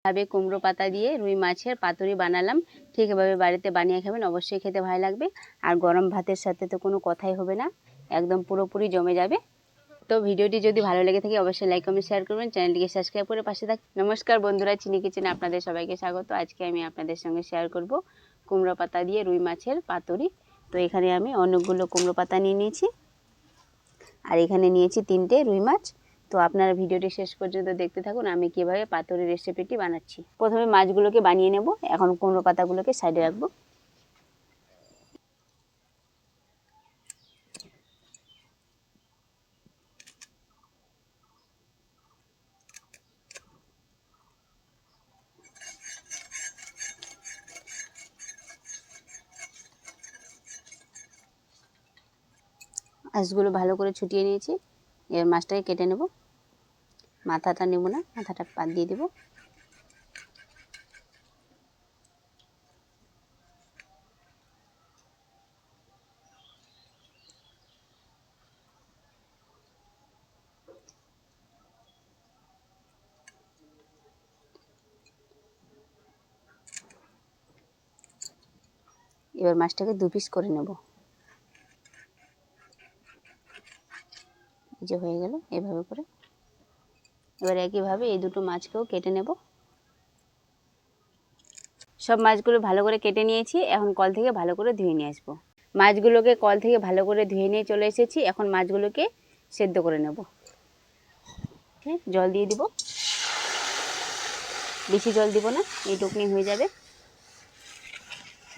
ভাবে কুমড়ো পাতা দিয়ে রুই মাছের পাতুরি বানালাম। ঠিক এভাবে বাড়িতে বানিয়ে খাবেন, অবশ্যই খেতে ভালো লাগবে। আর গরম ভাতের সাথে তো কোনো কথাই হবে না, একদম পুরোপুরি জমে যাবে। তো ভিডিওটি যদি ভালো লেগে থাকে অবশ্যই লাইক কমেন্ট শেয়ার করবেন, চ্যানেলটিকে সাবস্ক্রাইব করে পাশে থাক। নমস্কার বন্ধুরা, চিনি কিচেনে আপনাদের সবাইকে স্বাগত। আজকে আমি আপনাদের সঙ্গে শেয়ার করব কুমড়ো পাতা দিয়ে রুই মাছের পাতুরি। তো এখানে আমি অনেকগুলো কুমড়ো পাতা নিয়ে নিয়েছি, আর এখানে নিয়েছি 3টে রুই মাছ। তো আপনারা ভিডিওটি শেষ পর্যন্ত দেখতে থাকুন, আমি কিভাবে পাতুরি রেসিপিটি বানাচ্ছি। প্রথমে মাছগুলোকে বানিয়ে নেব, এখন কুমড়ো পাতাগুলোকে সাইডে রাখবো। আঁশগুলো ভালো করে ছুটিয়ে নিয়েছি, এবার মাছটাকে কেটে নেব। মাথাটা নেব না, মাথাটা বাদ দিয়ে দেব। এবার মাছটাকে 2 পিস করে নেব। এই যে হয়ে গেল এভাবে করে। এবার একইভাবে এই দুটো মাছকেও কেটে নেব। সব মাছগুলো ভালো করে কেটে নিয়েছি, এখন কল থেকে ভালো করে ধুয়ে নিয়ে আসবো। মাছগুলোকে কল থেকে ভালো করে ধুয়ে নিয়ে চলে এসেছি, এখন মাছগুলোকে সেদ্ধ করে নেব। জল দিয়ে দিব, বেশি জল দিব না, এইটুকুনি হয়ে যাবে।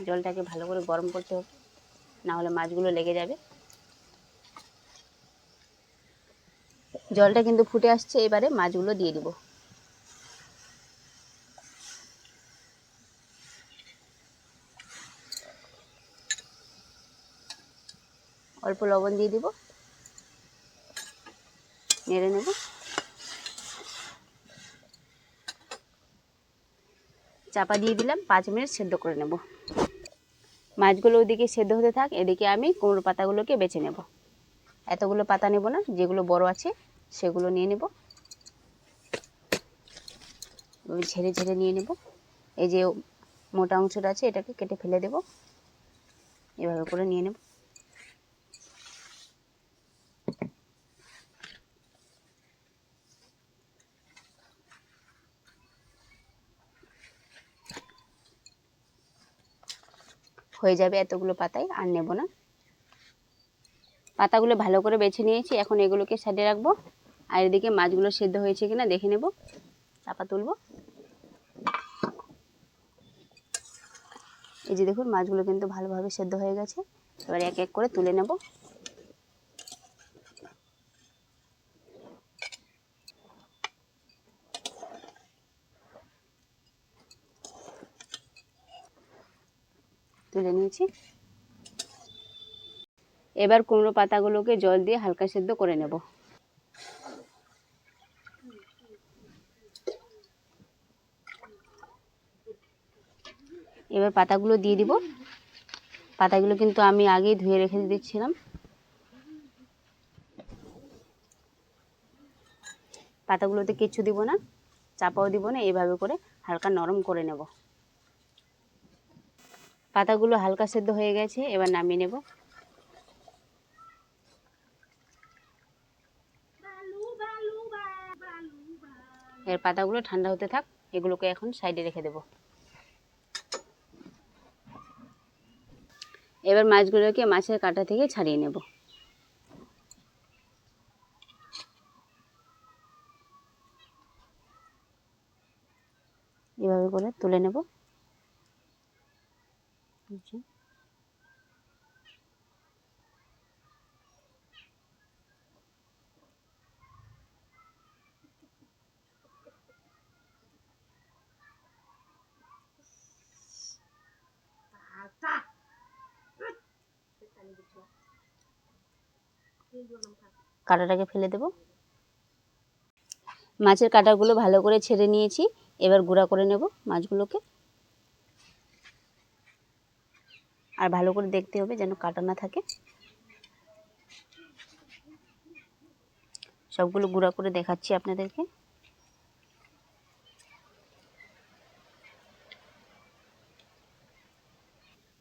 জলটাকে ভালো করে গরম করতে হবে, না হলে মাছগুলো লেগে যাবে। জলটা কিন্তু ফুটে আসছে, এবারে মাছগুলো দিয়ে দিব। অল্প লবণ দিয়ে দিব, নেড়ে নেব। চাপা দিয়ে দিলাম, 5 মিনিট সেদ্ধ করে নেব। মাছগুলো ওদিকে সেদ্ধ হতে থাক, এদিকে আমি কুমড়ো পাতাগুলোকে বেছে নেব। এতগুলো পাতা নেব না, যেগুলো বড় আছে সেগুলো নিয়ে নেব। ঝেড়ে ঝেড়ে নিয়ে নেব। এই যে মোটা অংশটা আছে এটাকে কেটে ফেলে দেব, এভাবে করে নিয়ে নেব। হয়ে যাবে এতগুলো পাতায়, আর নেব না। পাতাগুলো ভালো করে বেছে নিয়েছি, এখন এগুলোকে সাইডে রাখবো। আর এদিকে মাছগুলো সেদ্ধ হয়েছে কিনা দেখে নেব। চাপা তুলব। এই যে দেখুন মাছগুলো কিন্তু ভালোভাবে সেদ্ধ হয়ে গেছে। এবার এক এক করে তুলে নেব। তুলে নিয়েছি। এবার কুমড়ো পাতাগুলোকে জল দিয়ে হালকা সেদ্ধ করে নেব। এবার পাতাগুলো দিয়ে দিব। পাতাগুলো কিন্তু আমি আগেই ধুয়ে রেখে দিচ্ছিলাম। পাতাগুলোতে কিচ্ছু দিব না, চাপাও দিব না, এইভাবে করে হালকা নরম করে নেব। পাতাগুলো হালকা সেদ্ধ হয়ে গেছে, এবার নামিয়ে নেব। এর পাতাগুলো ঠান্ডা হতে থাক, এগুলোকে এখন সাইডে রেখে দেব। এবার মাছগুলোকে মাছের কাঁটা থেকে ছাড়িয়ে নেব। এভাবে করে তুলে নেব। কাঁটাটাকে ফেলে দেব। মাছের কাঁটাগুলো ভালো করে ছেড়ে নিয়েছি, এবার গুঁড়া করে নেব মাছগুলোকে। আর ভালো করে দেখতে হবে যেন কাটা না থাকে। সবগুলো গুঁড়া করে দেখাচ্ছি আপনাদেরকে।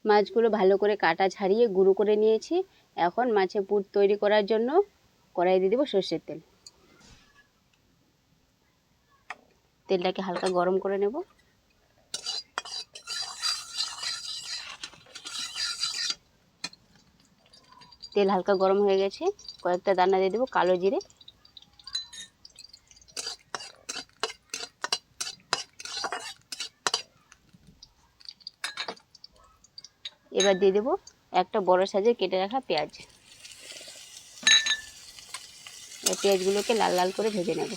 মাছগুলো ভালো করে কাটা ছাড়িয়ে গুঁড়ো করে নিয়েছি। এখন মাছের পুর তৈরি করার জন্য কড়াই দিয়ে দেবো সর্ষের তেল। তেলটাকে হালকা গরম করে নেব। তেল হালকা গরম হয়ে গেছে, কয়েকটা দানা দিয়ে দেবো কালো জিরে। এবার দিয়ে দেবো একটা বড় সাইজের কেটে রাখা পেঁয়াজ। এই পেঁয়াজগুলোকে লাল লাল করে ভেজে নেব।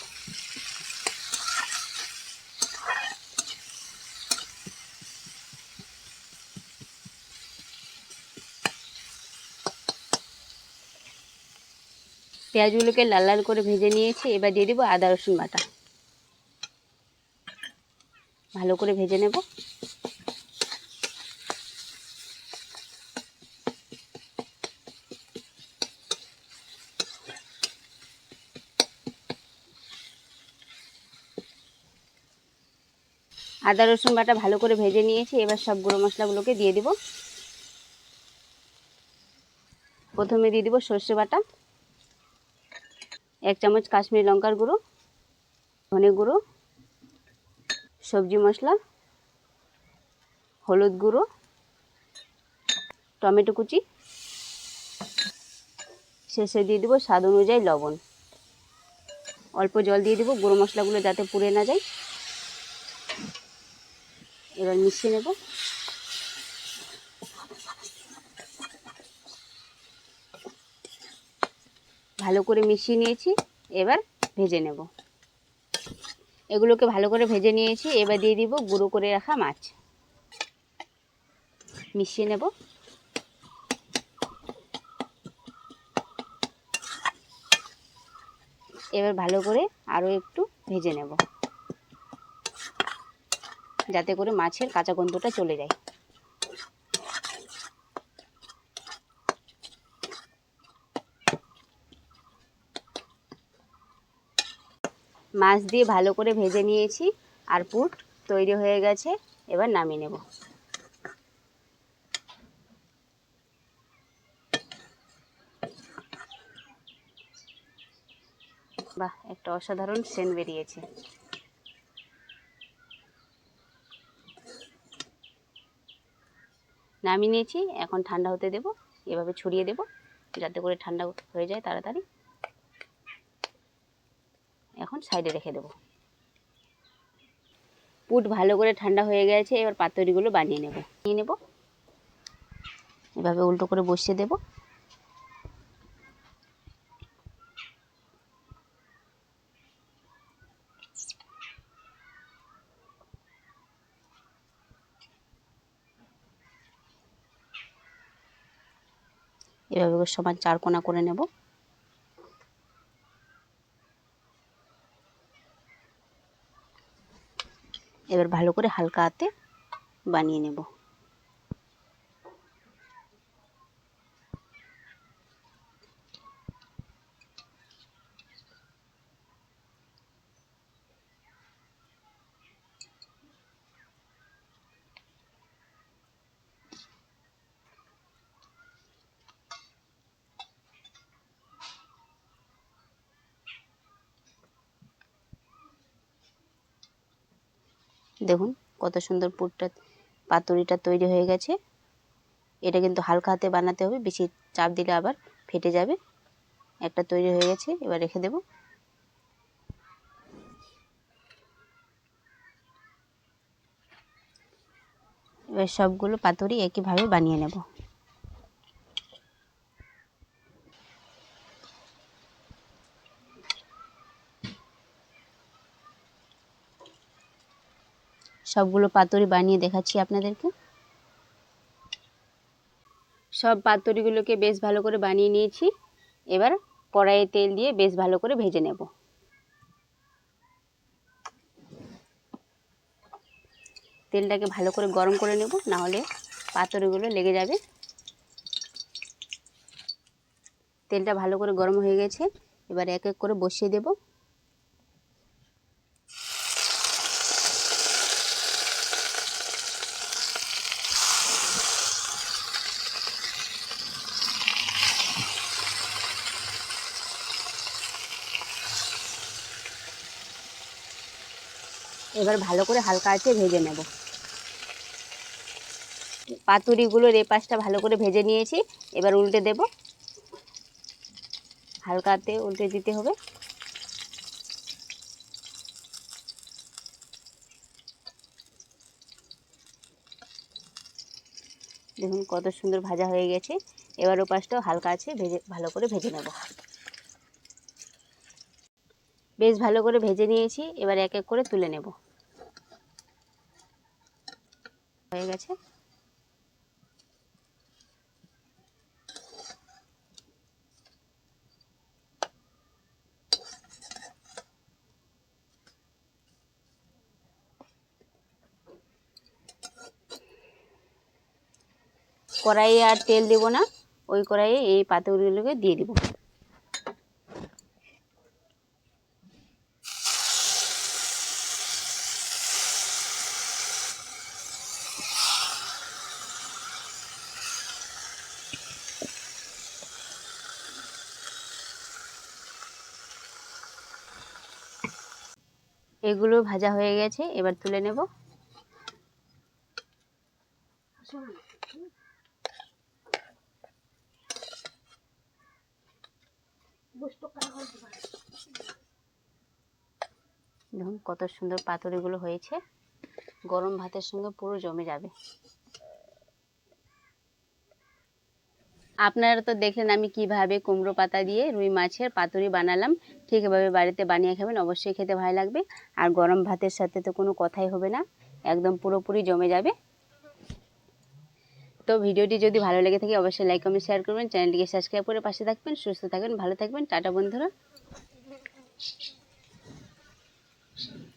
পেঁয়াজগুলোকে লাল লাল করে ভেজে নিয়েছি। এবার দিয়ে দেবো আদা রসুন বাটা। ভালো করে ভেজে নেব। আদা রসুন বাটা ভালো করে ভেজে নিয়েছি। এবার সব গুঁড়ো মশলাগুলোকে দিয়ে দিব। প্রথমে দিয়ে দিব সর্ষে বাটা, 1 চামচ কাশ্মীরি লঙ্কার গুঁড়ো, ধনে গুঁড়ো, সবজি মশলা, হলুদ গুঁড়ো, টমেটো কুচি, শেষে দিয়ে দিব স্বাদ অনুযায়ী লবণ। অল্প জল দিয়ে দিব গুঁড়ো মশলাগুলো যাতে পুড়ে না যায়। এবার মিশিয়ে নেব। ভালো করে মিশিয়ে নিয়েছি, এবার ভেজে নেব। এগুলোকে ভালো করে ভেজে নিয়েছি। এবার দিয়ে দিব গুঁড়ো করে রাখা মাছ, মিশিয়ে নেব। এবার ভালো করে আরও একটু ভেজে নেব, যাতে করে মাছের কাঁচা গন্ধটা চলে যায়। মাছ দিয়ে ভালো করে ভেজে নিয়েছি আর পুর তৈরি হয়ে গেছে। এবার নামিয়ে নেব। বাহ, একটা অসাধারণ সেন্ট বেরিয়েছে। নামিয়ে নিয়েছি, এখন ঠান্ডা হতে দেব। এভাবে ছড়িয়ে দেব যাতে করে ঠান্ডা হয়ে যায় তাড়াতাড়ি। এখন সাইডে রেখে দেব। পুট ভালো করে ঠান্ডা হয়ে গেছে। এবার পাতুরিগুলো বানিয়ে নেব। এভাবে উল্টো করে বসিয়ে দেব। এভাবে সমান 4 কোণা করে নেব। এবার ভালো করে হালকা হাতে বানিয়ে নেব। দেখুন কত সুন্দর পাতুরিটা তৈরি হয়ে গেছে। এটা কিন্তু হালকা হাতে বানাতে হবে, বেশি চাপ দিলে আবার ফেটে যাবে। একটা তৈরি হয়ে গেছে, এবার রেখে দেব। এবার সবগুলো পাতুরি একইভাবে বানিয়ে নেব। সবগুলো পাতুরি বানিয়ে দেখাচ্ছি আপনাদেরকে। সব পাতুরিগুলোকে বেশ ভালো করে বানিয়ে নিয়েছি। এবার কড়াইয়ে তেল দিয়ে বেশ ভালো করে ভেজে নেব। তেলটাকে ভালো করে গরম করে নেব, না হলে পাতুরিগুলো লেগে যাবে। তেলটা ভালো করে গরম হয়ে গেছে। এবার এক এক করে বসিয়ে দেব। এবার ভালো করে হালকা আঁচে ভেজে নেব। পাতুরিগুলোর এই পাশটা ভালো করে ভেজে নিয়েছি, এবার উল্টে দেব। হালকাতে উল্টে দিতে হবে। দেখুন কত সুন্দর ভাজা হয়ে গেছে। এবার ও পাশটাও হালকা আছে ভালো করে ভেজে নেব। বেশ ভালো করে ভেজে নিয়েছি, এবার এক এক করে তুলে নেব। হয়ে গেছে। কড়াইয়ে আর তেল দেব না, ওই কড়াইয়ে এই পাতুরিগুলোকে দিয়ে দিব। এগুলো ভাজা হয়ে গেছে, এবার তুলে নেব। দেখুন কত সুন্দর পাতুরিগুলো হয়েছে, গরম ভাতের সঙ্গে পুরো জমে যাবে। আপনারা তো দেখলেন আমি কিভাবে কুমড়ো পাতা দিয়ে রুই মাছের পাতুরি বানালাম। ঠিক এভাবে বাড়িতে বানিয়ে খাবেন, অবশ্যই খেতে ভালো লাগবে। আর গরম ভাতের সাথে তো কোনো কথাই হবে না, একদম পুরোপুরি জমে যাবে। তো ভিডিওটি যদি ভালো লেগে থাকে অবশ্যই লাইক কমেন্ট শেয়ার করবেন, চ্যানেলটিকে সাবস্ক্রাইব করে পাশে থাকবেন। সুস্থ থাকবেন, ভালো থাকবেন। টাটা বন্ধুরা।